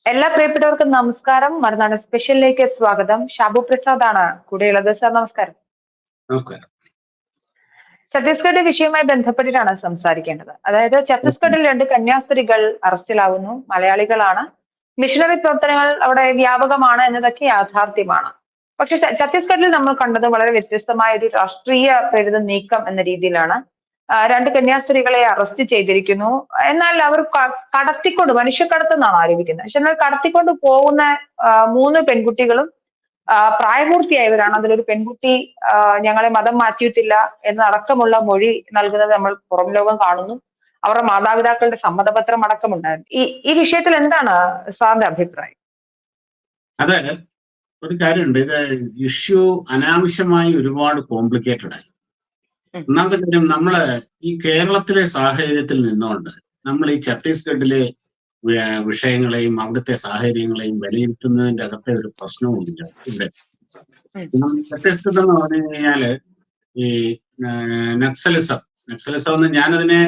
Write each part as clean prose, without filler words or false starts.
എല്ലാ പ്രിയപ്പെട്ടവർക്കും നമസ്കാരം. മറുനാട് സ്പെഷ്യലിലേക്ക് സ്വാഗതം. ഷാബു പ്രസാദ് ആണ് കൂടെയുള്ളത്. സാർ നമസ്കാരം. നമസ്കാരം. ഛത്തീസ്ഗഡ് വിഷയവുമായി ബന്ധപ്പെട്ടിട്ടാണ് സംസാരിക്കേണ്ടത്. അതായത് ഛത്തീസ്ഗഡിൽ 2 കന്യാസ്ത്രീകൾ അറസ്റ്റിലാവുന്നു. മലയാളികളാണ്. മിഷണറി പ്രവർത്തനങ്ങൾ അവിടെ വ്യാപകമാണ് എന്നതൊക്കെ യാഥാർത്ഥ്യമാണ്. പക്ഷെ ഛത്തീസ്ഗഡിൽ നമ്മൾ കണ്ടത് വളരെ വ്യത്യസ്തമായ ഒരു രാഷ്ട്രീയ പ്രേരിത നീക്കം എന്ന രീതിയിലാണ്. 2 കന്യാസ്ത്രീകളെ അറസ്റ്റ് ചെയ്തിരിക്കുന്നു. എന്നാൽ അവർ കടത്തിക്കൊണ്ട് മനുഷ്യക്കടത്തെന്നാണ് ആരോപിക്കുന്നത്. പക്ഷെ എന്നാൽ കടത്തിക്കൊണ്ട് പോകുന്ന 3 പെൺകുട്ടികളും പ്രായപൂർത്തിയായവരാണ്. അതിലൊരു പെൺകുട്ടി ഞങ്ങളെ മതം മാറ്റിയിട്ടില്ല എന്നടക്കമുള്ള മൊഴി നൽകുന്നത് നമ്മൾ പുറം ലോകം കാണുന്നു. അവരുടെ മാതാപിതാക്കളുടെ സമ്മതപത്രം അടക്കമുണ്ടായിരുന്നു. ഈ വിഷയത്തിൽ എന്താണ് സാറിന്റെ അഭിപ്രായം? അതെ, ഒരു കാര്യമുണ്ട്. ഇത് ഇഷ്യൂ അനാവശ്യമായി ഒരുപാട് കോംപ്ലിക്കേറ്റഡ് ആയി. ഒന്നാമത്തെ കാര്യം, നമ്മള് ഈ കേരളത്തിലെ സാഹചര്യത്തിൽ നിന്നുകൊണ്ട് നമ്മൾ ഈ ഛത്തീസ്ഗഡിലെ വിഷയങ്ങളെയും അവിടുത്തെ സാഹചര്യങ്ങളെയും വിലയിരുത്തുന്നതിന്റെ അകത്തെ ഒരു പ്രശ്നവുമില്ല ഇവിടെ. ഛത്തീസ്ഗഡ് എന്ന് പറഞ്ഞു കഴിഞ്ഞാല് ഈ നക്സലിസം എന്ന് ഞാനതിനെ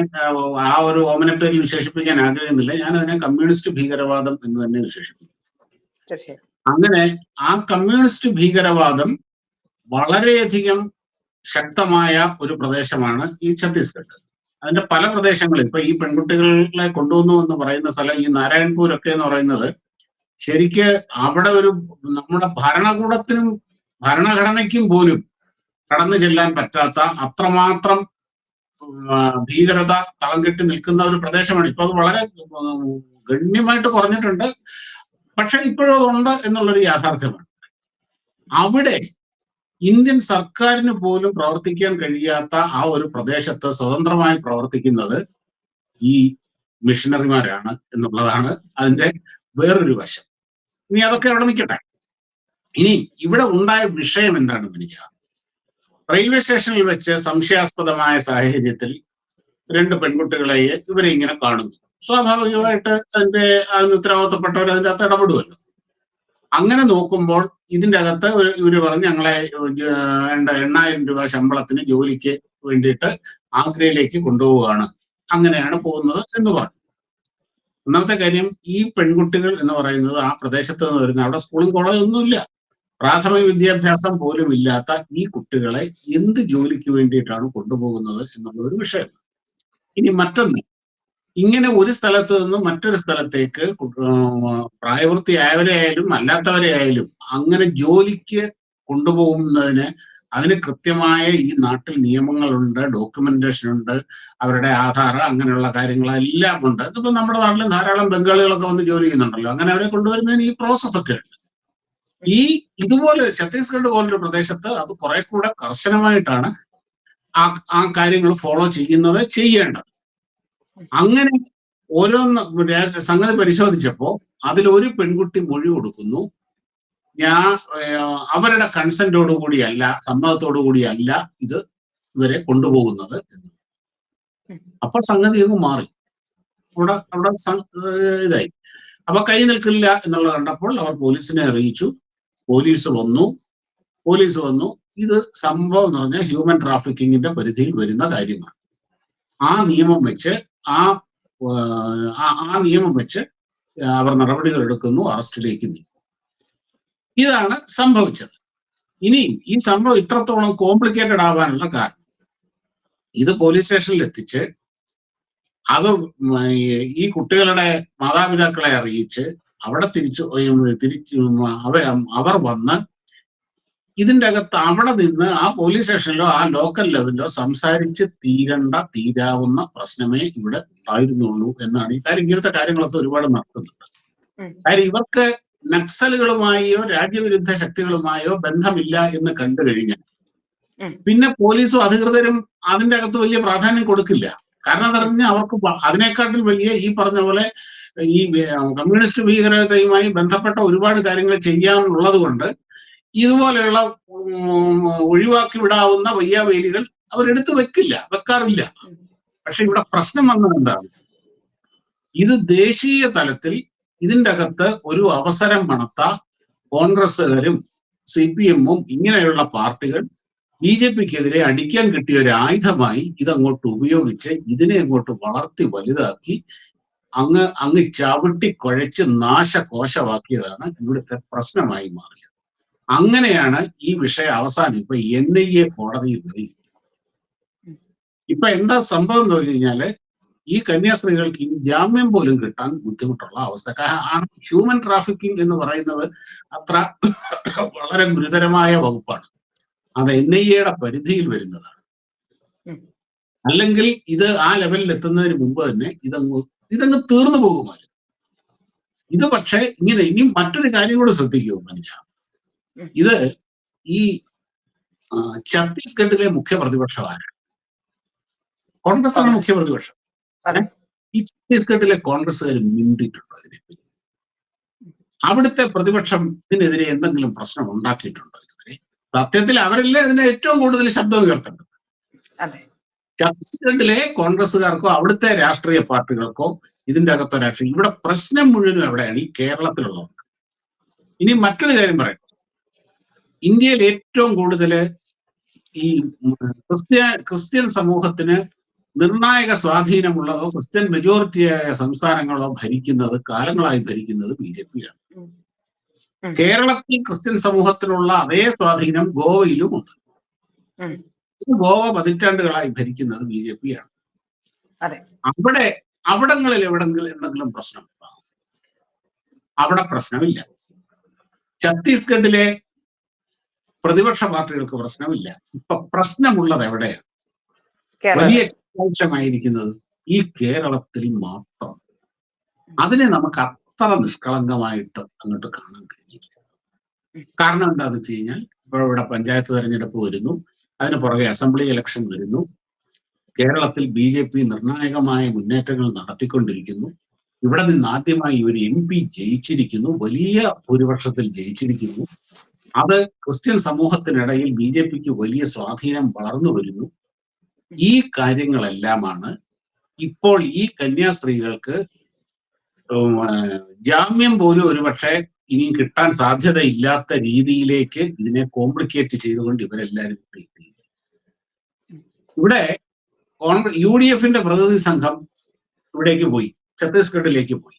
ആ ഒരു ഓമനപ്പേരിൽ വിശേഷിപ്പിക്കാൻ ആഗ്രഹിക്കുന്നില്ല. ഞാനതിനെ കമ്മ്യൂണിസ്റ്റ് ഭീകരവാദം എന്ന് തന്നെ വിശേഷിപ്പിക്കും. അങ്ങനെ ആ കമ്മ്യൂണിസ്റ്റ് ഭീകരവാദം വളരെയധികം ശക്തമായ ഒരു പ്രദേശമാണ് ഈ ഛത്തീസ്ഗഡ്. അതിന്റെ പല പ്രദേശങ്ങളിൽ ഇപ്പൊ ഈ പെൺകുട്ടികളെ കൊണ്ടുവന്നു എന്ന് പറയുന്ന സ്ഥലം, ഈ നാരായൺപൂർ ഒക്കെ എന്ന് പറയുന്നത്, ശരിക്ക് അവിടെ ഒരു നമ്മുടെ ഭരണകൂടത്തിനും ഭരണഘടനയ്ക്കും പോലും കടന്നു ചെല്ലാൻ പറ്റാത്ത അത്രമാത്രം ഭീകരത തളം കെട്ടി നിൽക്കുന്ന ഒരു പ്രദേശമാണ്. ഇപ്പൊ അത് വളരെ ഗണ്യമായിട്ട് കുറഞ്ഞിട്ടുണ്ട്, പക്ഷെ ഇപ്പോഴും അതുണ്ട് എന്നുള്ളൊരു യാഥാർത്ഥ്യമാണ്. അവിടെ ഇന്ത്യൻ സർക്കാരിന് പോലും പ്രവർത്തിക്കാൻ കഴിയാത്ത ആ ഒരു പ്രദേശത്ത് സ്വതന്ത്രമായി പ്രവർത്തിക്കുന്നത് ഈ മിഷണറിമാരാണ് എന്നുള്ളതാണ് അതിന്റെ വേറൊരു വശം. ഇനി അതൊക്കെ അവിടെ നിൽക്കട്ടെ. ഇനി ഇവിടെ ഉണ്ടായ വിഷയം എന്താണെന്ന് എനിക്ക് റെയിൽവേ സ്റ്റേഷനിൽ വെച്ച് സംശയാസ്പദമായ സാഹചര്യത്തിൽ 2 പെൺകുട്ടികളെ ഇവരെ ഇങ്ങനെ കാണുന്നു. സ്വാഭാവികമായിട്ട് അതിന് ഉത്തരവാദിത്തപ്പെട്ടവർ അതിൻ്റെ അകത്ത് ഇടപെടുമല്ലോ. അങ്ങനെ നോക്കുമ്പോൾ ഇതിൻ്റെ അകത്ത് ഇവര് പറഞ്ഞ് ഞങ്ങളെ 8,000 രൂപ ശമ്പളത്തിന് ജോലിക്ക് വേണ്ടിയിട്ട് ആഗ്രയിലേക്ക് കൊണ്ടുപോവുകയാണ്, അങ്ങനെയാണ് പോകുന്നത് എന്ന് പറഞ്ഞു. ഒന്നാമത്തെ കാര്യം, ഈ പെൺകുട്ടികൾ എന്ന് പറയുന്നത് ആ പ്രദേശത്ത് നിന്ന് വരുന്ന, അവിടെ സ്കൂളും കോളേജും ഒന്നുമില്ല, പ്രാഥമിക വിദ്യാഭ്യാസം പോലും ഇല്ലാത്ത ഈ കുട്ടികളെ എന്ത് ജോലിക്ക് വേണ്ടിയിട്ടാണ് കൊണ്ടുപോകുന്നത് എന്നുള്ളതൊരു വിഷയം. ഇനി മറ്റൊന്ന്, ഇങ്ങനെ ഒരു സ്ഥലത്ത് നിന്ന് മറ്റൊരു സ്ഥലത്തേക്ക് പ്രായപൂർത്തിയായവരെ ആയാലും അല്ലാത്തവരെ ആയാലും അങ്ങനെ ജോലിക്ക് കൊണ്ടുപോകുന്നതിന് അതിന് കൃത്യമായ ഈ നാട്ടിൽ നിയമങ്ങളുണ്ട്, ഡോക്യുമെന്റേഷൻ ഉണ്ട്, അവരുടെ ആധാർ, അങ്ങനെയുള്ള കാര്യങ്ങളെല്ലാം ഉണ്ട്. ഇതിപ്പോ നമ്മുടെ നാട്ടിൽ ധാരാളം ബംഗാളികളൊക്കെ വന്ന് ജോലി ചെയ്യുന്നുണ്ടല്ലോ. അങ്ങനെ അവരെ കൊണ്ടുവരുന്നതിന് ഈ പ്രോസസ് ഒക്കെ ഉണ്ട്. ഇതുപോലെ ഛത്തീസ്ഗഡ് പോലൊരു പ്രദേശത്ത് അത് കുറെ കൂടെ കർശനമായിട്ടാണ് ആ കാര്യങ്ങൾ ഫോളോ ചെയ്യേണ്ടത്. അങ്ങനെ ഓരോന്ന് സംഗതി പരിശോധിച്ചപ്പോ അതിലൊരു പെൺകുട്ടി മൊഴി കൊടുക്കുന്നു, അവരുടെ കൺസെന്റോടു കൂടിയല്ല, സമ്മതത്തോടു കൂടിയല്ല ഇത് ഇവരെ കൊണ്ടുപോകുന്നത് എന്ന്. അപ്പൊ സംഗതി അങ്ങ് മാറി. അവിടെ ഇതായി. അപ്പൊ കൈ നിൽക്കില്ല എന്നുള്ളത് കണ്ടപ്പോൾ അവർ പോലീസിനെ അറിയിച്ചു. പോലീസ് വന്നു. ഇത് സംഭവം എന്ന് പറഞ്ഞാൽ ഹ്യൂമൻ ട്രാഫിക്കിങ്ങിന്റെ പരിധിയിൽ വരുന്ന കാര്യമാണ്. ആ നിയമം വെച്ച് അവർ നടപടികൾ എടുക്കുന്നു, അറസ്റ്റിലേക്ക് നീങ്ങും. ഇതാണ് സംഭവിച്ചത്. ഇനി ഈ സംഭവം ഇത്രത്തോളം കോംപ്ലിക്കേറ്റഡ് ആവാനുള്ള കാരണം, ഇത് പോലീസ് സ്റ്റേഷനിൽ എത്തിച്ച് അത് ഈ കുട്ടികളുടെ മാതാപിതാക്കളെ അറിയിച്ച് അവിടെ അവർ വന്ന് ഇതിൻ്റെ അകത്ത് അവിടെ നിന്ന് ആ പോലീസ് സ്റ്റേഷനിലോ ആ ലോക്കൽ ലെവലിലോ സംസാരിച്ച് തീരാവുന്ന പ്രശ്നമേ ഇവിടെ ഉണ്ടായിരുന്നുള്ളൂ എന്നാണ്. ഈ കാര്യം, ഇങ്ങനത്തെ കാര്യങ്ങളൊക്കെ ഒരുപാട് നടക്കുന്നുണ്ട്. കാര്യം ഇവർക്ക് നക്സലുകളുമായോ രാജ്യവിരുദ്ധ ശക്തികളുമായോ ബന്ധമില്ല എന്ന് കണ്ടു കഴിഞ്ഞാൽ പിന്നെ പോലീസും അധികൃതരും അതിൻ്റെ അകത്ത് വലിയ പ്രാധാന്യം കൊടുക്കില്ല. കാരണം എന്ന് പറഞ്ഞാൽ അവർക്ക് അതിനേക്കാട്ടിൽ വലിയ ഈ പറഞ്ഞ പോലെ ഈ കമ്മ്യൂണിസ്റ്റ് ഭീകരതയുമായി ബന്ധപ്പെട്ട ഒരുപാട് കാര്യങ്ങൾ ചെയ്യാനുള്ളത് കൊണ്ട് ഇതുപോലെയുള്ള ഒഴിവാക്കി വിടാവുന്ന വയ്യാവേലികൾ അവരെടുത്ത് വെക്കാറില്ല. പക്ഷെ ഇവിടെ പ്രശ്നം വന്നത് എന്താണ്? ഇത് ദേശീയ തലത്തിൽ ഇതിൻ്റെ അകത്ത് ഒരു അവസരം മണത്ത കോൺഗ്രസ്സുകാരും CPM-ഉം ഇങ്ങനെയുള്ള പാർട്ടികൾ BJP-ക്കെതിരെ അടിക്കാൻ കിട്ടിയ ഒരു ആയുധമായി ഇതങ്ങോട്ട് ഉപയോഗിച്ച് ഇതിനെ അങ്ങോട്ട് വളർത്തി വലുതാക്കി അങ്ങ് ചവിട്ടി കുഴച്ച് നാശകോശമാക്കിയതാണ് ഇവിടുത്തെ പ്രശ്നമായി മാറിയത്. അങ്ങനെയാണ് ഈ വിഷയം അവസാനം ഇപ്പൊ NIA കോടതിയിൽ വരികയും. ഇപ്പൊ എന്താ സംഭവം എന്ന് പറഞ്ഞു കഴിഞ്ഞാല് ഈ കന്യാസ്ത്രീകൾക്ക് ഈ ജാമ്യം പോലും കിട്ടാൻ ബുദ്ധിമുട്ടുള്ള അവസ്ഥ. ഹ്യൂമൻ ട്രാഫിക്കിംഗ് എന്ന് പറയുന്നത് അത്ര വളരെ ഗുരുതരമായ വകുപ്പാണ്. അത് NIA പരിധിയിൽ വരുന്നതാണ്. അല്ലെങ്കിൽ ഇത് ആ ലെവലിൽ എത്തുന്നതിന് മുമ്പ് തന്നെ ഇതങ്ങ് തീർന്നു പോകുമായിരുന്നു. ഇത് പക്ഷേ ഇങ്ങനെ ഇനി മറ്റൊരു കാര്യം കൂടെ ശ്രദ്ധിക്കൂ മനുജ. ഇത് ഈ ഛത്തീസ്ഗഡിലെ മുഖ്യ പ്രതിപക്ഷമാണ് കോൺഗ്രസാണ് മുഖ്യ പ്രതിപക്ഷം. ഈ ഛത്തീസ്ഗഡിലെ കോൺഗ്രസ്സുകാർ മിണ്ടിയിട്ടുണ്ടോ ഇതിനെപ്പറ്റി? അവിടുത്തെ പ്രതിപക്ഷം ഇതിനെതിരെ എന്തെങ്കിലും പ്രശ്നം ഉണ്ടാക്കിയിട്ടുണ്ടോ ഇതുവരെ? സത്യത്തിൽ അവരല്ലേ അതിന് ഏറ്റവും കൂടുതൽ ശബ്ദം ഉയർത്തേണ്ടത്. ഛത്തീസ്ഗഡിലെ കോൺഗ്രസ്സുകാർക്കോ അവിടുത്തെ രാഷ്ട്രീയ പാർട്ടികൾക്കോ ഇതിന്റെ അകത്തോ രാഷ്ട്രീയം, ഇവിടെ പ്രശ്നം മുഴുവനും എവിടെയാണ്? ഈ കേരളത്തിലുള്ളവർക്ക്. ഇനി മറ്റൊരു കാര്യം പറയട്ടെ, ഇന്ത്യയിൽ ഏറ്റവും കൂടുതൽ ഈ ക്രിസ്ത്യൻ സമൂഹത്തിന് നിർണായക സ്വാധീനമുള്ളതോ ക്രിസ്ത്യൻ മെജോറിറ്റിയായ സംസ്ഥാനങ്ങളോ കാലങ്ങളായി ഭരിക്കുന്നത് BJP ആണ്. കേരളത്തിൽ ക്രിസ്ത്യൻ സമൂഹത്തിനുള്ള അതേ സ്വാധീനം ഗോവയിലുമുണ്ട്. ഗോവ പതിറ്റാണ്ടുകളായി ഭരിക്കുന്നത് BJP ആണ്. അവിടങ്ങളിൽ എന്തെങ്കിലും പ്രശ്നമുണ്ടോ? അവിടെ പ്രശ്നമില്ല. ഛത്തീസ്ഗഡിലെ പ്രതിപക്ഷ പാർട്ടികൾക്ക് പ്രശ്നമില്ല. ഇപ്പൊ പ്രശ്നമുള്ളത് എവിടെയാണ്? വലിയ ആവശ്യമായിരിക്കുന്നത് ഈ കേരളത്തിൽ മാത്രം. അതിനെ നമുക്ക് അത്ര നിഷ്കളങ്കമായിട്ട് അങ്ങോട്ട് കാണാൻ കഴിയില്ല. കാരണം എന്താണെന്ന് വെച്ച് കഴിഞ്ഞാൽ ഇപ്പോൾ ഇവിടെ പഞ്ചായത്ത് തെരഞ്ഞെടുപ്പ് വരുന്നു, അതിന് പുറകെ അസംബ്ലി ഇലക്ഷൻ വരുന്നു. കേരളത്തിൽ BJP നിർണായകമായ മുന്നേറ്റങ്ങൾ നടത്തിക്കൊണ്ടിരിക്കുന്നു. ഇവിടെ നിന്ന് ആദ്യമായി ഒരു MP ജയിച്ചിരിക്കുന്നു, വലിയ ഭൂരിപക്ഷത്തിൽ ജയിച്ചിരിക്കുന്നു. അത് ക്രിസ്ത്യൻ സമൂഹത്തിനിടയിൽ BJPക്ക് വലിയ സ്വാധീനം വളർന്നു വരുന്നു. ഈ കാര്യങ്ങളെല്ലാമാണ് ഇപ്പോൾ ഈ കന്യാസ്ത്രീകൾക്ക് ജാമ്യം പോലും ഒരുപക്ഷെ ഇനിയും കിട്ടാൻ സാധ്യതയില്ലാത്ത രീതിയിലേക്ക് ഇതിനെ കോംപ്ലിക്കേറ്റ് ചെയ്തുകൊണ്ട് ഇവരെല്ലാവരും എത്തി. ഇവിടെ UDFന്റെ പ്രതിനിധി സംഘം ഇവിടേക്ക് പോയി, ഛത്തീസ്ഗഡിലേക്ക് പോയി.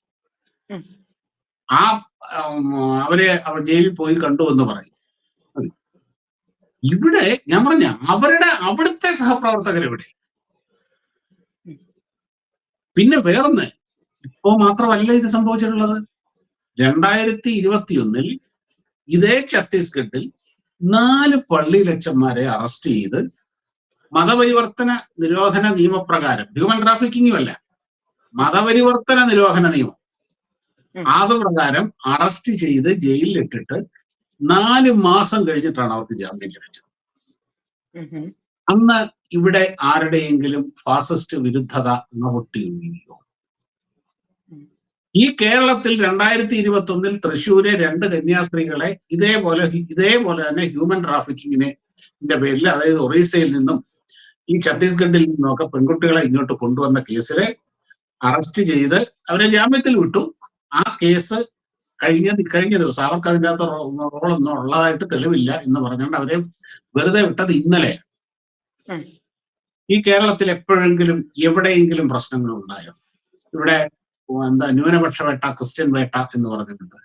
അവരെ ജയിലിൽ പോയി കണ്ടു എന്ന് പറയും. ഇവിടെ ഞാൻ പറഞ്ഞ അവിടുത്തെ സഹപ്രവർത്തകരെവിടെ? പിന്നെ വേറൊന്ന്, ഇപ്പോ മാത്രമല്ല ഇത് സംഭവിച്ചിട്ടുള്ളത്. 2021 ഇതേ ഛത്തീസ്ഗഡിൽ 4 പള്ളിയിലച്ചന്മാരെ അറസ്റ്റ് ചെയ്ത് മതപരിവർത്തന നിരോധന നിയമപ്രകാരം, ഹ്യൂമൻ ട്രാഫിക്കിങ്ങും അല്ല, മതപരിവർത്തന നിരോധന നിയമം അതുപ്രകാരം അറസ്റ്റ് ചെയ്ത് ജയിലിലിട്ടിട്ട് 4 മാസം കഴിഞ്ഞിട്ടാണ് അവർക്ക് ജാമ്യം ലഭിച്ചത്. അന്ന് ഇവിടെ ആരുടെയെങ്കിലും ഫാസിസ്റ്റ് വിരുദ്ധത പൊട്ടിയൊഴുകിയോ? ഈ കേരളത്തിൽ 2021 തൃശ്ശൂരെ 2 കന്യാസ്ത്രീകളെ ഇതേപോലെ തന്നെ ഹ്യൂമൻ ട്രാഫിക്കിങ്ങിന്റെ പേരിൽ, അതായത് ഒറീസയിൽ നിന്നും ഈ ഛത്തീസ്ഗഡിൽ നിന്നൊക്കെ പെൺകുട്ടികളെ ഇങ്ങോട്ട് കൊണ്ടുവന്ന കേസില് അറസ്റ്റ് ചെയ്ത് അവരെ ജാമ്യത്തിൽ വിട്ടു. ആ കേസ് കഴിഞ്ഞ ദിവസം അവർക്ക് അതിൻ്റെ അകത്ത് റോളൊന്നും ഉള്ളതായിട്ട് തെളിവില്ല എന്ന് പറഞ്ഞുകൊണ്ട് അവരെ വെറുതെ വിട്ടത് ഇന്നലെ. ഈ കേരളത്തിൽ എപ്പോഴെങ്കിലും എവിടെയെങ്കിലും പ്രശ്നങ്ങൾ ഉണ്ടായോ? ഇവിടെ ന്യൂനപക്ഷ വേട്ട, ക്രിസ്ത്യൻ വേട്ട എന്ന് പറഞ്ഞിട്ടുണ്ട്.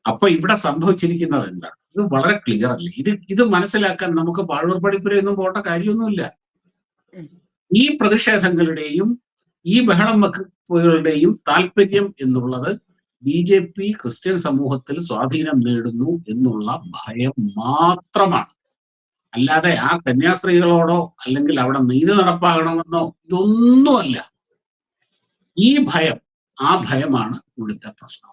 അപ്പൊ ഇവിടെ സംഭവിച്ചിരിക്കുന്നത് എന്താണ്? ഇത് വളരെ ക്ലിയർ അല്ലേ? ഇത് മനസ്സിലാക്കാൻ നമുക്ക് പാഴൂർ പഠിപ്പുരയൊന്നും പോകേണ്ട കാര്യമൊന്നുമില്ല. ഈ പ്രതിഷേധങ്ങളുടെയും ഈ ബഹളം വെക്കുകളുടെയും താല്പര്യം എന്നുള്ളത് BJP ക്രിസ്ത്യൻ സമൂഹത്തിൽ സ്വാധീനം നേടുന്നു എന്നുള്ള ഭയം മാത്രമാണ്. അല്ലാതെ ആ കന്യാസ്ത്രീകളോടോ അല്ലെങ്കിൽ അവിടെ നീതി നടപ്പാകണമെന്നോ ഇതൊന്നുമല്ല. ഈ ആ ഭയമാണ് ഇവിടുത്തെ പ്രശ്നം.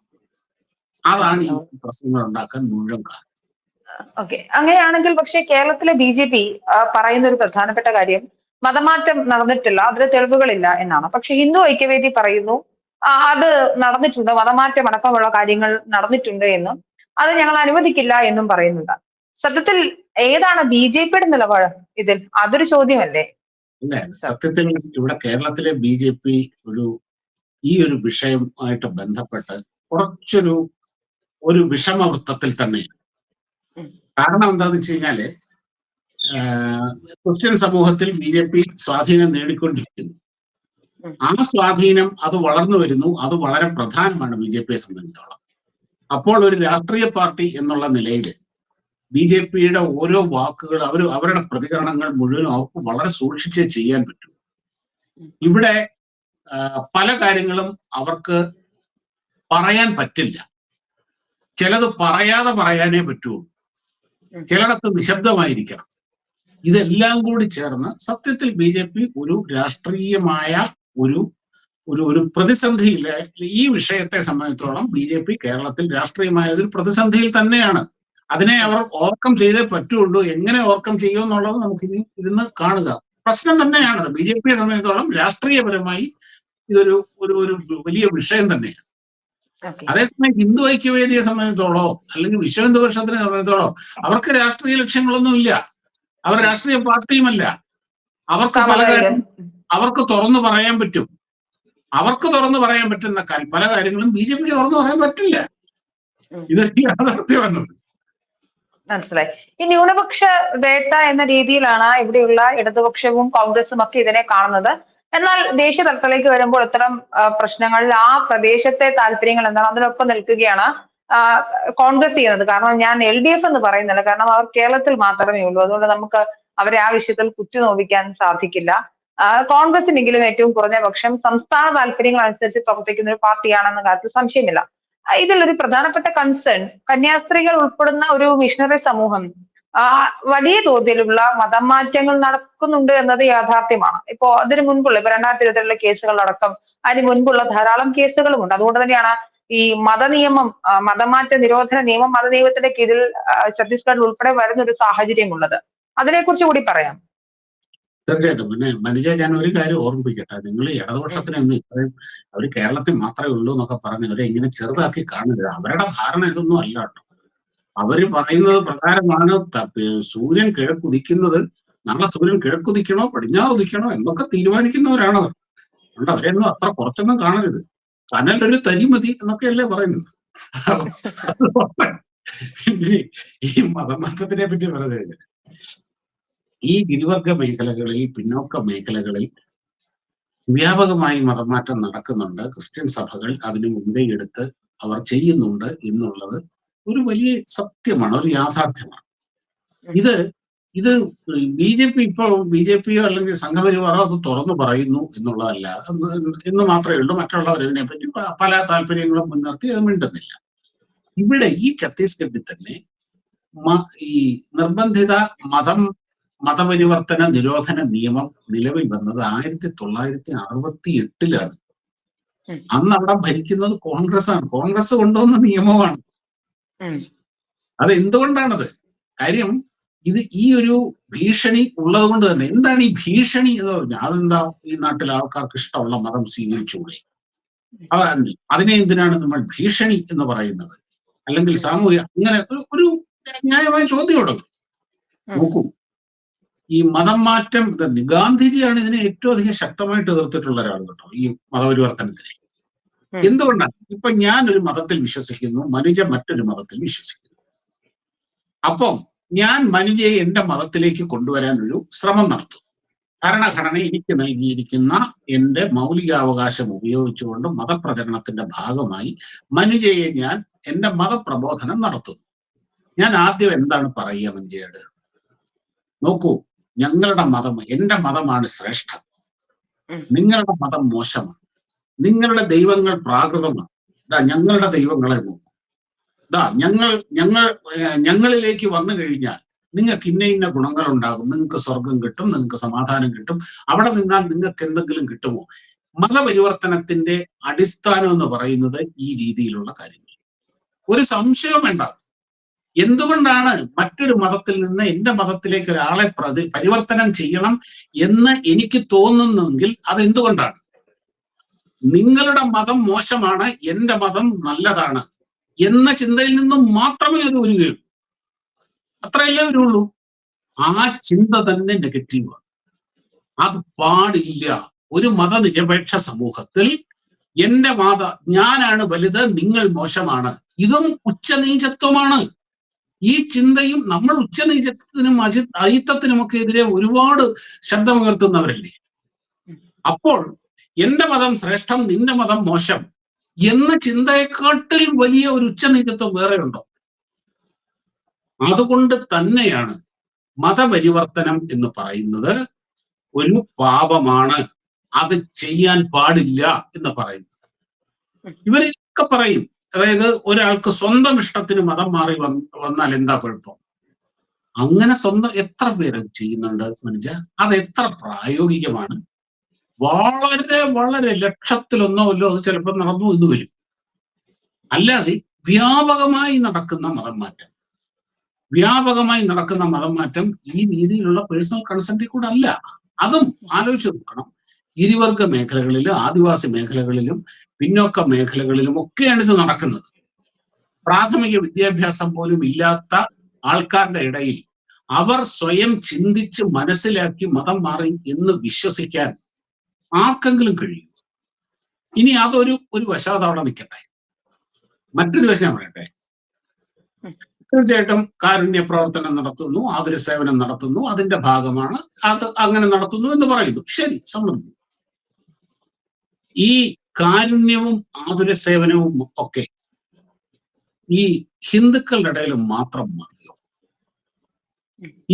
അതാണ് ഈ പ്രശ്നങ്ങൾ ഉണ്ടാക്കാൻ മുഴുവൻ കാരണം. ഓക്കെ, അങ്ങനെയാണെങ്കിൽ പക്ഷേ കേരളത്തിലെ BJP പറയുന്ന ഒരു പ്രധാനപ്പെട്ട കാര്യം മതമാറ്റം നടന്നിട്ടില്ല, അതിന് തെളിവുകളില്ല എന്നാണ്. പക്ഷെ ഹിന്ദു ഐക്യവേദി പറയുന്നു അത് നടന്നിട്ടുണ്ട്, മതമാറ്റം അടക്കമുള്ള കാര്യങ്ങൾ നടന്നിട്ടുണ്ട് എന്നും അത് ഞങ്ങൾ അനുവദിക്കില്ല എന്നും പറയുന്നുണ്ട്. സത്യത്തിൽ ഏതാണ് BJPയുടെ നിലപാട് ഇതിൽ? അതൊരു ചോദ്യമല്ലേ? സത്യത്തിൽ ഇവിടെ കേരളത്തിലെ BJP ഈ ഒരു വിഷയവുമായിട്ട് ബന്ധപ്പെട്ട് ഒരു വിഷമവൃത്തത്തിൽ തന്നെയാണ്. കാരണം എന്താന്ന് വെച്ച് കഴിഞ്ഞാല് ക്രിസ്ത്യൻ സമൂഹത്തിൽ BJP സ്വാധീനം നേടിക്കൊണ്ടിരിക്കുന്നു. ആ സ്വാധീനം അത് വളർന്നു വരുന്നു. അത് വളരെ പ്രധാനമാണ് BJP യെ സംബന്ധിച്ചോളം. അപ്പോൾ ഒരു രാഷ്ട്രീയ പാർട്ടി എന്നുള്ള നിലയിൽ BJPയുടെ ഓരോ വാക്കുകൾ അവരുടെ പ്രതികരണങ്ങൾ മുഴുവനും അവർക്ക് വളരെ സൂക്ഷിച്ചേ ചെയ്യാൻ പറ്റും. ഇവിടെ പല കാര്യങ്ങളും അവർക്ക് പറയാൻ പറ്റില്ല. ചിലത് പറയാതെ പറയാനേ പറ്റുള്ളൂ. ചിലയിടത്ത് നിശബ്ദമായിരിക്കണം. ഇതെല്ലാം കൂടി ചേർന്ന് സത്യത്തിൽ BJP ഒരു രാഷ്ട്രീയമായ ഒരു ഒരു ഒരു പ്രതിസന്ധിയിൽ, ഈ വിഷയത്തെ സംബന്ധിച്ചോളം BJP കേരളത്തിൽ രാഷ്ട്രീയമായ ഒരു പ്രതിസന്ധിയിൽ തന്നെയാണ്. അതിനെ അവർ ഓവർകം ചെയ്തേ പറ്റുള്ളൂ. എങ്ങനെ ഓവർകം ചെയ്യും എന്നുള്ളത് നമുക്ക് ഇനി ഇരുന്ന് കാണുക. പ്രശ്നം തന്നെയാണ്. BJPയെ സംബന്ധിച്ചോളം രാഷ്ട്രീയപരമായി ഇതൊരു ഒരു ഒരു വലിയ വിഷയം തന്നെയാണ്. അതേസമയം ഹിന്ദു ഐക്യവേദിയെ സംബന്ധിച്ചോളോ അല്ലെങ്കിൽ വിശ്വ ഹിന്ദു പരിഷത്തിനെ സംബന്ധിച്ചോളോ അവർക്ക് രാഷ്ട്രീയ ലക്ഷ്യങ്ങളൊന്നുമില്ല. അവർ രാഷ്ട്രീയ പാർട്ടിയുമല്ല. അവർക്ക് പല കാര്യം അവർക്ക് തുറന്നു പറയാൻ പറ്റും. അവർക്ക് തുറന്നു പറയാൻ പറ്റുന്ന പല കാര്യങ്ങളും BJPക്ക് തുറന്നു പറയാൻ പറ്റില്ല. ഇതൊക്കെ യാഥാർത്ഥ്യമാണ്. മനസ്സിലായി. ഈ ന്യൂനപക്ഷ വേട്ട എന്ന രീതിയിലാണ് ഇവിടെയുള്ള ഇടതുപക്ഷവും കോൺഗ്രസും ഒക്കെ ഇതിനെ കാണുന്നത്. എന്നാൽ ദേശീയ തലത്തിലേക്ക് വരുമ്പോൾ ഇത്തരം പ്രശ്നങ്ങളിൽ ആ പ്രദേശത്തെ താല്പര്യങ്ങൾ എന്താണ് അതിനൊപ്പം നിൽക്കുകയാണ് കോൺഗ്രസ് ചെയ്യുന്നത്. കാരണം ഞാൻ LDF എന്ന് പറയുന്നില്ല, കാരണം അവർ കേരളത്തിൽ മാത്രമേ ഉള്ളൂ. അതുകൊണ്ട് നമുക്ക് അവരെ ആ വിഷയത്തിൽ കുത്തിനോവിക്കാൻ സാധിക്കില്ല. കോൺഗ്രസിനെങ്കിലും ഏറ്റവും കുറഞ്ഞ പക്ഷം സംസ്ഥാന താല്പര്യങ്ങൾ അനുസരിച്ച് പ്രവർത്തിക്കുന്ന ഒരു പാർട്ടിയാണെന്ന കാര്യത്തിൽ സംശയമില്ല. ഇതിലൊരു പ്രധാനപ്പെട്ട കൺസേൺ കന്യാസ്ത്രീകൾ ഉൾപ്പെടുന്ന ഒരു മിഷണറി സമൂഹം വലിയ തോതിലുള്ള മതം മാറ്റങ്ങൾ നടക്കുന്നുണ്ട് എന്നത് യാഥാർത്ഥ്യമാണ്. ഇപ്പോ അതിനു മുൻപുള്ള 2022 കേസുകളടക്കം അതിന് മുൻപുള്ള ധാരാളം കേസുകളുമുണ്ട്. അതുകൊണ്ട് തന്നെയാണ് ഈ മതമാറ്റ നിരോധന നിയമം മതനിയമത്തിന്റെ കീഴിൽ ഛത്തീസ്ഗഡിൽ ഉൾപ്പെടെ വരുന്ന ഒരു സാഹചര്യമുള്ളത്. അതിനെക്കുറിച്ച് കൂടി പറയാം. തീർച്ചയായിട്ടും. പിന്നെ മനുജ, ഞാൻ ഒരു കാര്യം ഓർമ്മിപ്പിക്കട്ടെ. നിങ്ങൾ ഇടതുപക്ഷത്തിനെ ഒന്നും ഇത്രയും അവർ കേരളത്തിൽ മാത്രമേ ഉള്ളൂ എന്നൊക്കെ പറഞ്ഞ് അവരെ ഇങ്ങനെ ചെറുതാക്കി കാണരുത്. അവരുടെ ധാരണ ഇതൊന്നും അല്ല കേട്ടോ. അവര് പറയുന്നത് പ്രകാരമാണ് സൂര്യൻ കിഴക്കുദിക്കുന്നത്. നാളെ സൂര്യൻ കിഴക്കുദിക്കണോ പടിഞ്ഞാറ് ഉദിക്കണോ എന്നൊക്കെ തീരുമാനിക്കുന്നവരാണ് അവർ. അതുകൊണ്ട് അവരെയൊന്നും അത്ര കുറച്ചൊന്നും കാണരുത്. കനലൊരു തരി മതി എന്നൊക്കെയല്ലേ പറയുന്നത്. പിന്നെ ഈ മതമാറ്റത്തിനെ പറ്റി പറയുന്നത്, ഈ ഗിരിവർഗ മേഖലകളിൽ, പിന്നോക്ക മേഖലകളിൽ വ്യാപകമായി മതമാറ്റം നടക്കുന്നുണ്ട്. ക്രിസ്ത്യൻ സഭകൾ അതിന് മുൻകൈ എടുത്ത് അവർ ചെയ്യുന്നുണ്ട് എന്നുള്ളത് ഒരു വലിയ സത്യമാണ്, ഒരു യാഥാർത്ഥ്യമാണ്. ഇത് BJPയോ അല്ലെങ്കിൽ സംഘപരിവാറോ അത് തുറന്നു പറയുന്നു എന്നുള്ളതല്ല എന്ന് മാത്രമേ ഉള്ളൂ. മറ്റുള്ളവർ ഇതിനെപ്പറ്റി പല താല്പര്യങ്ങളും മുൻനിർത്തി അത് മിണ്ടുന്നില്ല. ഇവിടെ ഈ ഛത്തീസ്ഗഡിൽ തന്നെ ഈ നിർബന്ധിത മതപരിവർത്തന നിരോധന നിയമം നിലവിൽ വന്നത് 1968 അന്ന് അവിടെ ഭരിക്കുന്നത് കോൺഗ്രസ് ആണ്. കോൺഗ്രസ് കൊണ്ടുവന്ന നിയമമാണ്. അത് എന്തുകൊണ്ടാണത്? കാര്യം ഈ ഒരു ഭീഷണി ഉള്ളത് കൊണ്ട് തന്നെ. എന്താണ് ഈ ഭീഷണി എന്ന് പറഞ്ഞാൽ? അതെന്താ? ഈ നാട്ടിലെ ആൾക്കാർക്ക് ഇഷ്ടമുള്ള മതം സ്വീകരിച്ചുകൂടെ? അതിനെ എന്തിനാണ് നമ്മൾ ഭീഷണി എന്ന് പറയുന്നത്? അല്ലെങ്കിൽ സാമൂഹിക അങ്ങനെ ഒരു ന്യായമായ ചോദ്യം ഉള്ളത്. നോക്കൂ, ഈ മതം മാറ്റം, ഗാന്ധിജിയാണ് ഇതിനെ ഏറ്റവും അധികം ശക്തമായിട്ട് എതിർത്തിട്ടുള്ള ഒരാൾ കേട്ടോ, ഈ മതപരിവർത്തനത്തിനെ. എന്തുകൊണ്ടാണ്? ഇപ്പൊ ഞാൻ ഒരു മതത്തിൽ വിശ്വസിക്കുന്നു, മനുജ മറ്റൊരു മതത്തിൽ വിശ്വസിക്കുന്നു. അപ്പം ഞാൻ മനുജയെ എന്റെ മതത്തിലേക്ക് കൊണ്ടുവരാൻ ഒരു ശ്രമം നടത്തും. ഭരണഘടന എനിക്ക് നൽകിയിരിക്കുന്ന എന്റെ മൗലികാവകാശം ഉപയോഗിച്ചുകൊണ്ട് മതപ്രചരണത്തിന്റെ ഭാഗമായി മനുജയെ ഞാൻ എന്റെ മതപ്രബോധനം നടത്തുന്നു. ഞാൻ ആദ്യം എന്താണ് പറയുക മനുജയോട്? നോക്കൂ, ഞങ്ങളുടെ മതം, എന്റെ മതമാണ് ശ്രേഷ്ഠം, നിങ്ങളുടെ മതം മോശമാണ്, നിങ്ങളുടെ ദൈവങ്ങൾ പ്രാകൃതമാണ്, ഞങ്ങളുടെ ദൈവങ്ങളെ നോക്കൂ, ഞങ്ങളിലേക്ക് വന്നു കഴിഞ്ഞാൽ നിങ്ങൾക്ക് ഇന്ന ഗുണങ്ങൾ ഉണ്ടാകും, നിങ്ങൾക്ക് സ്വർഗം കിട്ടും, നിങ്ങൾക്ക് സമാധാനം കിട്ടും, അവിടെ നിന്നാൽ നിങ്ങൾക്ക് എന്തെങ്കിലും കിട്ടുമോ? മതപരിവർത്തനത്തിന്റെ അടിസ്ഥാനം എന്ന് പറയുന്നത് ഈ രീതിയിലുള്ള കാര്യങ്ങൾ. ഒരു സംശയവും വേണ്ട. എന്തുകൊണ്ടാണ് മറ്റൊരു മതത്തിൽ നിന്ന് എന്റെ മതത്തിലേക്ക് ഒരാളെ പരിവർത്തനം ചെയ്യണം എന്ന് എനിക്ക് തോന്നുന്നെങ്കിൽ അതെന്തുകൊണ്ടാണ്? നിങ്ങളുടെ മതം മോശമാണ്, എന്റെ മതം നല്ലതാണ് എന്ന ചിന്തയിൽ നിന്നും മാത്രമേ അത് വരികയുള്ളൂ. അത്രയല്ലേ വരുള്ളൂ. ആ ചിന്ത തന്നെ നെഗറ്റീവാണ്. അത് പാടില്ല. ഒരു മതനിരപേക്ഷ സമൂഹത്തിൽ ഞാനാണ് വലുത്, നിങ്ങൾ മോശമാണ്, ഇതും ഉച്ചനീചത്വമാണ്. ഈ ചിന്തയും, നമ്മൾ ഉച്ചനീചത്വത്തിനും അയിത്തത്തിനുമൊക്കെ എതിരെ ഒരുപാട് ശബ്ദമുയർത്തുന്നവരല്ലേ. അപ്പോൾ എന്റെ മതം ശ്രേഷ്ഠം, നിന്റെ മതം മോശം എന്ന ചിന്തയെക്കാട്ടിൽ വലിയ ഒരു ഉച്ചനീചത്വം വേറെ ഉണ്ടോ? അതുകൊണ്ട് തന്നെയാണ് മതപരിവർത്തനം എന്ന് പറയുന്നത് ഒരു പാപമാണ്, അത് ചെയ്യാൻ പാടില്ല എന്ന് പറയുന്നത്. ഇവരൊക്കെ പറയും, അതായത് ഒരാൾക്ക് സ്വന്തം ഇഷ്ടത്തിന് മതം മാറി വന്നാൽ എന്താ കുഴപ്പം? അങ്ങനെ സ്വന്തം എത്ര പേര് ചെയ്യുന്നുണ്ട് മനുജ? അത് എത്ര പ്രായോഗികമാണ്? വളരെ വളരെ ലക്ഷത്തിലൊന്നോ അല്ലോ അത് ചിലപ്പോൾ നടന്നു എന്ന് വരും. അല്ലാതെ വ്യാപകമായി നടക്കുന്ന മതം മാറ്റം, വ്യാപകമായി നടക്കുന്ന മതം മാറ്റം ഈ രീതിയിലുള്ള പേഴ്സണൽ കൺസെന്റിൽ കൂടെ അല്ല. അതും ആലോചിച്ച് നോക്കണം. ഗിരിവർഗ മേഖലകളിലും ആദിവാസി മേഖലകളിലും പിന്നോക്ക മേഖലകളിലും ഒക്കെയാണ് ഇത് നടക്കുന്നത്. പ്രാഥമിക വിദ്യാഭ്യാസം പോലും ഇല്ലാത്ത ആൾക്കാരുടെ ഇടയിൽ അവർ സ്വയം ചിന്തിച്ച് മനസ്സിലാക്കി മതം മാറി എന്ന് വിശ്വസിക്കാൻ ആർക്കെങ്കിലും കഴിയും? ഇനി അതൊരു വശം അവിടെ നിൽക്കട്ടെ. മറ്റൊരു വശം പറയട്ടെ. തീർച്ചയായിട്ടും കാരുണ്യ പ്രവർത്തനം നടത്തുന്നു, ആതുര സേവനം നടത്തുന്നു, അതിന്റെ ഭാഗമാണ്, അത് അങ്ങനെ നടത്തുന്നു എന്ന് പറയുന്നു. ശരി, സമ്മതിക്കുന്നു. ഈ കാരുണ്യവും ആതുര സേവനവും ഒക്കെ ഈ ഹിന്ദുക്കളുടെ ഇടയിൽ മാത്രം മതിയോ?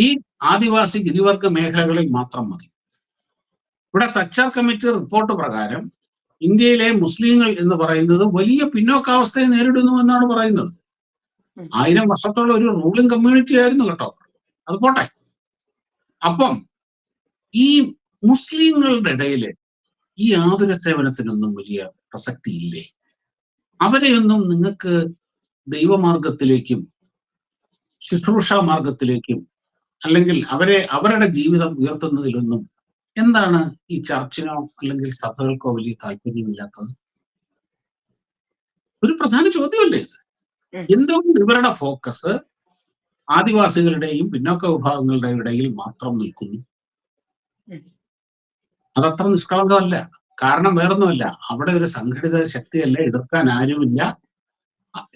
ഈ ആദിവാസി ഗിരിവർഗ മേഖലകളിൽ മാത്രം മതി? ഇവിടെ സച്ചാർ കമ്മിറ്റി റിപ്പോർട്ട് പ്രകാരം ഇന്ത്യയിലെ മുസ്ലിങ്ങൾ എന്ന് പറയുന്നത് വലിയ പിന്നോക്കാവസ്ഥയെ നേരിടുന്നു എന്നാണ് പറയുന്നത്. 1000 വർഷത്തോളം ഒരു റൂളിംഗ് കമ്മ്യൂണിറ്റി ആയിരുന്നു കേട്ടോ. അത് പോട്ടെ. അപ്പം ഈ മുസ്ലിങ്ങളുടെ ഇടയില് ഈ ആതുര സേവനത്തിനൊന്നും വലിയ പ്രസക്തി ഇല്ലേ? അവരെയൊന്നും നിങ്ങൾക്ക് ദൈവമാർഗത്തിലേക്കും ശുശ്രൂഷ മാർഗത്തിലേക്കും അല്ലെങ്കിൽ അവരുടെ ജീവിതം ഉയർത്തുന്നതിലൊന്നും എന്താണ് ഈ ചർച്ചിനോ അല്ലെങ്കിൽ സഭകൾക്കോ വലിയ താല്പര്യമില്ലാത്തത്? ഒരു പ്രധാന ചോദ്യമല്ലേ ഇത്? എന്തുകൊണ്ട് ഇവരുടെ ഫോക്കസ് ആദിവാസികളുടെയും പിന്നോക്ക വിഭാഗങ്ങളുടെ ഇടയിൽ മാത്രം നിൽക്കുന്നു? അതത്ര നിഷ്കളങ്കമല്ല. കാരണം വേറൊന്നുമല്ല, അവിടെ ഒരു സംഘടിത ശക്തിയല്ല, എതിർക്കാൻ ആരുമില്ല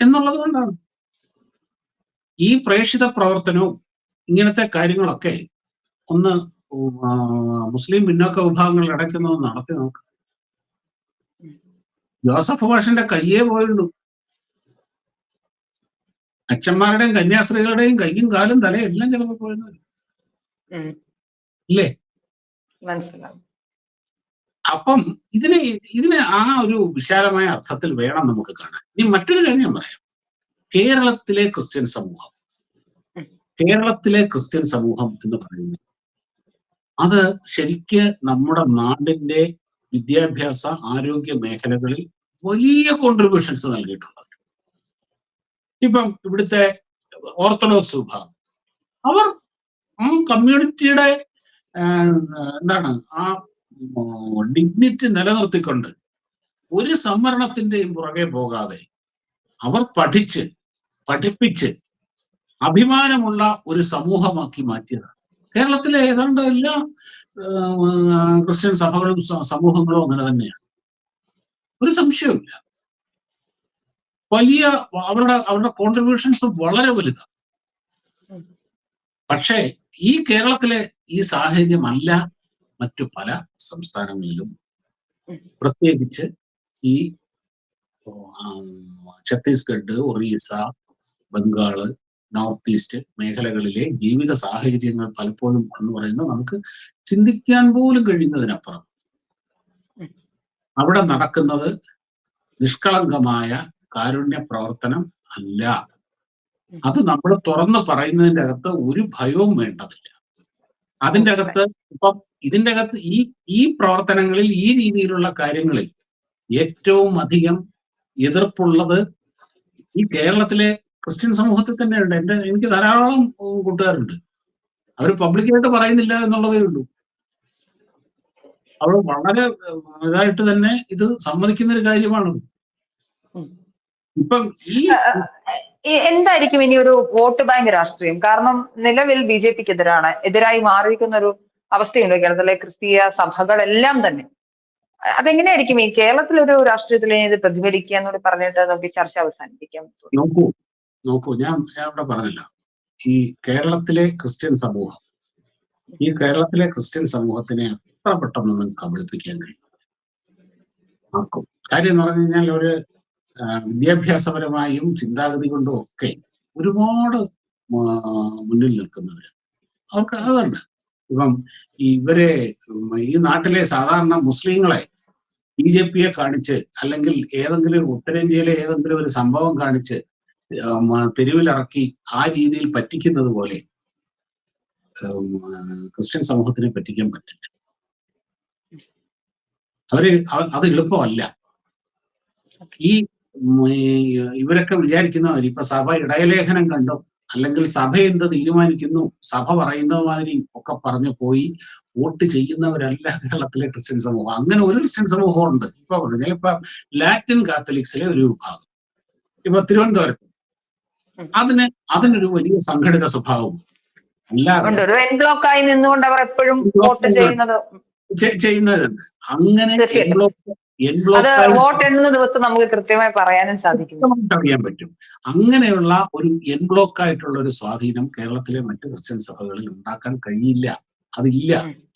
എന്നുള്ളത് കൊണ്ടാണ്. ഈ പ്രേക്ഷിത പ്രവർത്തനവും ഇങ്ങനത്തെ കാര്യങ്ങളൊക്കെ ഒന്ന് മുസ്ലിം പിന്നോക്ക വിഭാഗങ്ങളുടെ ഇടയ്ക്കൊന്ന് നടത്തി നോക്ക്. ജോസഫ് മാഷിന്റെ കയ്യേ പോയുള്ളൂ. അച്ഛന്മാരുടെയും കന്യാസ്ത്രീകളുടെയും കയ്യും കാലും തലയും എല്ലാം ചിലപ്പോൾ പോയെന്ന് വരും. ഇല്ലേ? അപ്പം ഇതിനെ ആ ഒരു വിശാലമായ അർത്ഥത്തിൽ വേണം നമുക്ക് കാണാൻ. ഇനി മറ്റൊരു കാര്യം ഞാൻ പറയാം. കേരളത്തിലെ ക്രിസ്ത്യൻ സമൂഹം എന്ന് പറയുന്നത് അത് ശരിക്ക് നമ്മുടെ നാടിന്റെ വിദ്യാഭ്യാസ ആരോഗ്യ മേഖലകളിൽ വലിയ കോൺട്രിബ്യൂഷൻസ് നൽകിയിട്ടുണ്ട്. ഇപ്പം ഇവിടുത്തെ ഓർത്തഡോക്സ് വിഭാഗം അവർ ആ കമ്മ്യൂണിറ്റിയുടെ എന്താണ് ആ ഡിഗ്നിറ്റി നിലനിർത്തിക്കൊണ്ട് ഒരു സംവരണത്തിന്റെയും പുറകെ പോകാതെ അവർ പഠിപ്പിച്ച് അഭിമാനമുള്ള ഒരു സമൂഹമാക്കി മാറ്റിയതാണ്. കേരളത്തിലെ ഏതാണ്ട് എല്ലാ ക്രിസ്ത്യൻ സഭകളും സമൂഹങ്ങളും അങ്ങനെ തന്നെയാണ്. ഒരു സംശയവുമില്ല. വലിയ അവരുടെ കോൺട്രിബ്യൂഷൻസ് വളരെ വലുതാണ്. പക്ഷേ ഈ കേരളത്തിലെ ഈ സാഹചര്യമല്ല മറ്റു പല സംസ്ഥാനങ്ങളിലും, പ്രത്യേകിച്ച് ഈ ഛത്തീസ്ഗഡ്, ഒറീസ, ബംഗാള്, നോർത്ത് ഈസ്റ്റ് മേഖലകളിലെ ജീവിത സാഹചര്യങ്ങൾ പലപ്പോഴും എന്ന് പറയുന്നത് നമുക്ക് ചിന്തിക്കാൻ പോലും കഴിയുന്നതിനപ്പുറം. അവിടെ നടക്കുന്നത് നിഷ്കളങ്കമായ കാരുണ്യ പ്രവർത്തനം അല്ല. അത് നമ്മൾ തുറന്ന് പറയുന്നതിൻ്റെ അകത്ത് ഒരു ഭയവും വേണ്ടതില്ല. അതിൻ്റെ അകത്ത് ഇപ്പം ഇതിൻ്റെ അകത്ത് ഈ പ്രവർത്തനങ്ങളിൽ ഈ രീതിയിലുള്ള കാര്യങ്ങളിൽ ഏറ്റവും അധികം എതിർപ്പുള്ളത് ഈ കേരളത്തിലെ ക്രിസ്ത്യൻ സമൂഹത്തിൽ തന്നെയുണ്ട്. എനിക്ക് ധാരാളം കൂട്ടുകാരുണ്ട്. അവർ പബ്ലിക്കായിട്ട് പറയുന്നില്ല എന്നുള്ളതേ ഉള്ളൂ. അവർ വളരെ ഇതായിട്ട് തന്നെ ഇത് സമ്മതിക്കുന്ന ഒരു കാര്യമാണ്. ഇപ്പം എന്തായിരിക്കും ഇനി ഒരു വോട്ട് ബാങ്ക് രാഷ്ട്രീയം? കാരണം നിലവിൽ BJPക്ക് എതിരായി മാറിയിരിക്കുന്ന ഒരു അവസ്ഥയുണ്ട് കേരളത്തിലെ ക്രിസ്തീയ സഭകളെല്ലാം തന്നെ. അതെങ്ങനെയായിരിക്കും ഈ കേരളത്തിലൊരു രാഷ്ട്രീയത്തിൽ ഇത് പ്രതിഫലിക്കുക എന്നോട് പറഞ്ഞിട്ട് നമുക്ക് ചർച്ച അവസാനിപ്പിക്കാം. നോക്കൂ ഞാൻ ഇവിടെ പറഞ്ഞല്ലോ, ഈ കേരളത്തിലെ ക്രിസ്ത്യൻ സമൂഹത്തിനെ എത്ര പെട്ടെന്നൊന്നും കബളിപ്പിക്കാൻ കഴിയും? ആക്കും. കാര്യം എന്ന് പറഞ്ഞു കഴിഞ്ഞാൽ ഒരു വിദ്യാഭ്യാസപരമായും ചിന്താഗതി കൊണ്ടും ഒക്കെ ഒരുപാട് മുന്നിൽ നിൽക്കുന്നവര്. അവർക്ക് അതുണ്ട്. ഇപ്പം ഇവരെ ഈ നാട്ടിലെ സാധാരണ മുസ്ലിങ്ങളെ ബിജെപിയെ കാണിച്ച് അല്ലെങ്കിൽ ഏതെങ്കിലും ഉത്തരേന്ത്യയിലെ ഏതെങ്കിലും ഒരു സംഭവം കാണിച്ച് തെരുവിലിറക്കി ആ രീതിയിൽ പറ്റിക്കുന്നത് പോലെ ക്രിസ്ത്യൻ സമൂഹത്തിനെ പറ്റിക്കാൻ പറ്റില്ല. അത് എളുപ്പമല്ല. ഈ ഇവരൊക്കെ വിചാരിക്കുന്നവർ ഇപ്പൊ സഭ ഇടയലേഖനം കണ്ടോ അല്ലെങ്കിൽ സഭ എന്ത് തീരുമാനിക്കുന്നു, സഭ പറയുന്ന മാതിരി ഒക്കെ പറഞ്ഞു പോയി വോട്ട് ചെയ്യുന്നവരല്ല കേരളത്തിലെ ക്രിസ്ത്യൻ സമൂഹം. അങ്ങനെ ഒരു ക്രിസ്ത്യൻ സമൂഹം ഉണ്ട്. ഇപ്പൊ ലാറ്റിൻ കാത്തലിക്സിലെ ഒരു വിഭാഗം ഇപ്പൊ തിരുവനന്തപുരത്ത് അതിനൊരു വലിയ സംഘടിത സ്വഭാവം അല്ലാതെ ബ്ലോക്കായി നിന്നുകൊണ്ട് അവർ എപ്പോഴും വോട്ട് ചെയ്യുന്നതുണ്ട്. അങ്ങനെ വോട്ട് എണ്ണുന്ന ദിവസം നമുക്ക് കൃത്യമായി പറയാനും സാധിക്കും, അറിയാൻ പറ്റും. അങ്ങനെയുള്ള ഒരു എൻ ബ്ലോക്ക് ആയിട്ടുള്ള ഒരു സ്വാധീനം കേരളത്തിലെ മറ്റ് ക്രിസ്ത്യൻ സഭകളിൽ ഉണ്ടാക്കാൻ കഴിയില്ല. അതില്ല.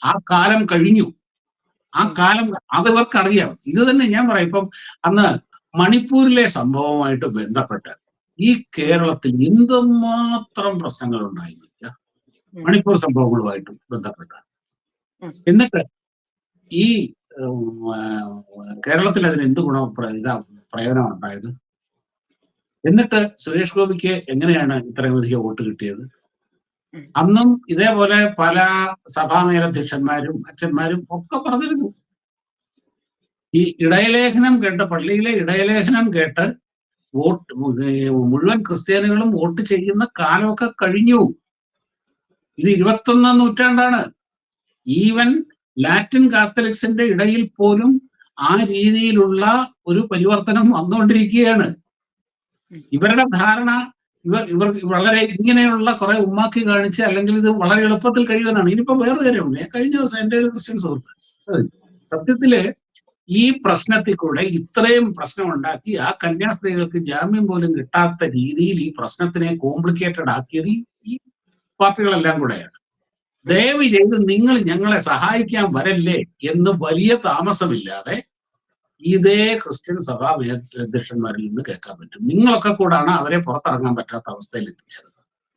ആ കാലം കഴിഞ്ഞു. ആ കാലം അതിവർക്കറിയാം. ഇത് തന്നെ ഞാൻ പറയാം. ഇപ്പം അന്ന് മണിപ്പൂരിലെ സംഭവവുമായിട്ട് ബന്ധപ്പെട്ട് ഈ കേരളത്തിൽ എന്തുമാത്രം പ്രശ്നങ്ങൾ ഉണ്ടായിരുന്നില്ല മണിപ്പൂർ സംഭവങ്ങളുമായിട്ട് ബന്ധപ്പെട്ട്. എന്നിട്ട് ഈ കേരളത്തിൽ അതിന് എന്ത് പ്രയോജനം ഉണ്ടായത്? എന്നിട്ട് സുരേഷ് ഗോപിക്ക് എങ്ങനെയാണ് ഇത്രയും അധികം വോട്ട് കിട്ടിയത്? അന്നും ഇതേപോലെ പല സഭാ മേലധ്യക്ഷന്മാരും അച്ഛന്മാരും ഒക്കെ പറഞ്ഞിരുന്നു. ഈ ഇടയലേഖനം കേട്ട്, പള്ളിയിലെ ഇടയലേഖനം കേട്ട് വോട്ട് മുഴുവൻ ക്രിസ്ത്യാനികളും വോട്ട് ചെയ്യുന്ന കാലമൊക്കെ കഴിഞ്ഞു. ഇത് 21ാം നൂറ്റാണ്ടാണ്. ഈവൻ ലാറ്റിൻ കാത്തലിക്സിന്റെ ഇടയിൽ പോലും ആ രീതിയിലുള്ള ഒരു പരിവർത്തനം വന്നുകൊണ്ടിരിക്കുകയാണ്. ഇവരുടെ ധാരണ ഇവർ വളരെ ഇങ്ങനെയുള്ള കുറെ ഉമ്മാക്കി കാണിച്ച് അല്ലെങ്കിൽ ഇത് വളരെ എളുപ്പത്തിൽ കഴിയുമെന്നാണ്. ഇനിയിപ്പോ വേറെ കാര്യമുണ്ട്. കഴിഞ്ഞ ദിവസം എൻ്റെ ഒരു ക്രിസ്ത്യൻ സുഹൃത്ത് സത്യത്തില് ഈ പ്രശ്നത്തിൽ കൂടെ ഇത്രയും പ്രശ്നം ഉണ്ടാക്കി ആ കന്യാസ്ത്രീകൾക്ക് ജാമ്യം പോലും കിട്ടാത്ത രീതിയിൽ ഈ പ്രശ്നത്തിനെ കോംപ്ലിക്കേറ്റഡ് ആക്കിയത് ഈ പാർട്ടികളെല്ലാം കൂടെയാണ്. ദയവ് ചെയ്ത് നിങ്ങൾ ഞങ്ങളെ സഹായിക്കാൻ വരല്ലേ എന്ന് വലിയ താമസമില്ലാതെ ഇതേ ക്രിസ്ത്യൻ സഭാ അധ്യക്ഷന്മാരിൽ നിന്ന് കേൾക്കാൻ പറ്റും. നിങ്ങളൊക്കെ കൂടാണ് അവരെ പുറത്തിറങ്ങാൻ പറ്റാത്ത അവസ്ഥയിൽ എത്തിച്ചത്.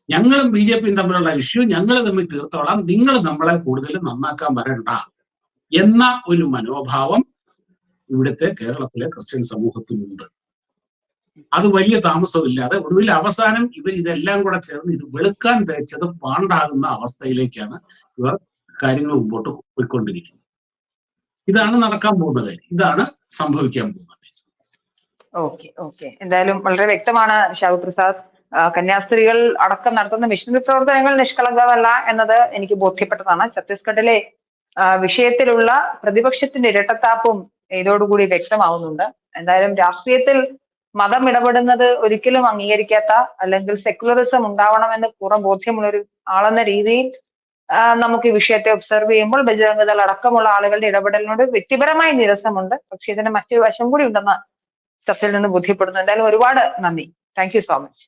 ഞങ്ങളും ബിജെപിയും തമ്മിലുള്ള ഇഷ്യൂ ഞങ്ങൾ തമ്മിൽ തീർത്തോളാം, നിങ്ങൾ നമ്മളെ കൂടുതൽ നന്നാക്കാൻ വരണ്ട എന്ന ഒരു മനോഭാവം ഇവിടുത്തെ കേരളത്തിലെ ക്രിസ്ത്യൻ സമൂഹത്തിനുണ്ട്. അത് വലിയ താമസമില്ലാതെ ഒടുവിൽ അവസാനം ഇവർ ഇതെല്ലാം കൂടെ ചേർന്ന് ഇത് വെളുക്കാൻ തേച്ചത് പാണ്ടാകുന്ന അവസ്ഥയിലേക്കാണ് ഇവർ കാര്യങ്ങൾ മുമ്പോട്ട് പോയിക്കൊണ്ടിരിക്കുന്നത്. ഇതാണ് നടക്കാൻ പോകുന്ന കാര്യം. ഇതാണ് സംഭവിക്കാൻ പോകുന്നത്. ഓക്കെ. എന്തായാലും വളരെ വ്യക്തമാണ് ഷാഹു പ്രസാദ്. കന്യാസ്ത്രീകൾ അടക്കം നടത്തുന്ന മിഷണറി പ്രവർത്തനങ്ങൾ നിഷ്കളങ്കമല്ല എന്നത് എനിക്ക് ബോധ്യപ്പെട്ടതാണ്. ഛത്തീസ്ഗഡിലെ വിഷയത്തിലുള്ള പ്രതിപക്ഷത്തിന്റെ ഇരട്ടത്താപ്പും ഇതോടുകൂടി വ്യക്തമാവുന്നുണ്ട്. എന്തായാലും രാഷ്ട്രീയത്തിൽ മതം ഇടപെടുന്നത് ഒരിക്കലും അംഗീകരിക്കാത്ത അല്ലെങ്കിൽ സെക്യുലറിസം ഉണ്ടാവണമെന്ന് പൂർണ്ണ ബോധ്യമുള്ള ഒരു ആളെന്ന രീതിയിൽ നമുക്ക് ഈ വിഷയത്തെ ഒബ്സർവ് ചെയ്യുമ്പോൾ ബജരംഗദൾ അടക്കമുള്ള ആളുകളുടെ ഇടപെടലിനോട് വ്യക്തിപരമായ നിരസമുണ്ട്. പക്ഷെ ഇതിന് മറ്റൊരു വശം കൂടി ഉണ്ടെന്ന് ചർച്ചയിൽ നിന്ന് ബോധ്യപ്പെടുന്നു. എന്തായാലും ഒരുപാട് നന്ദി. Thank you so much.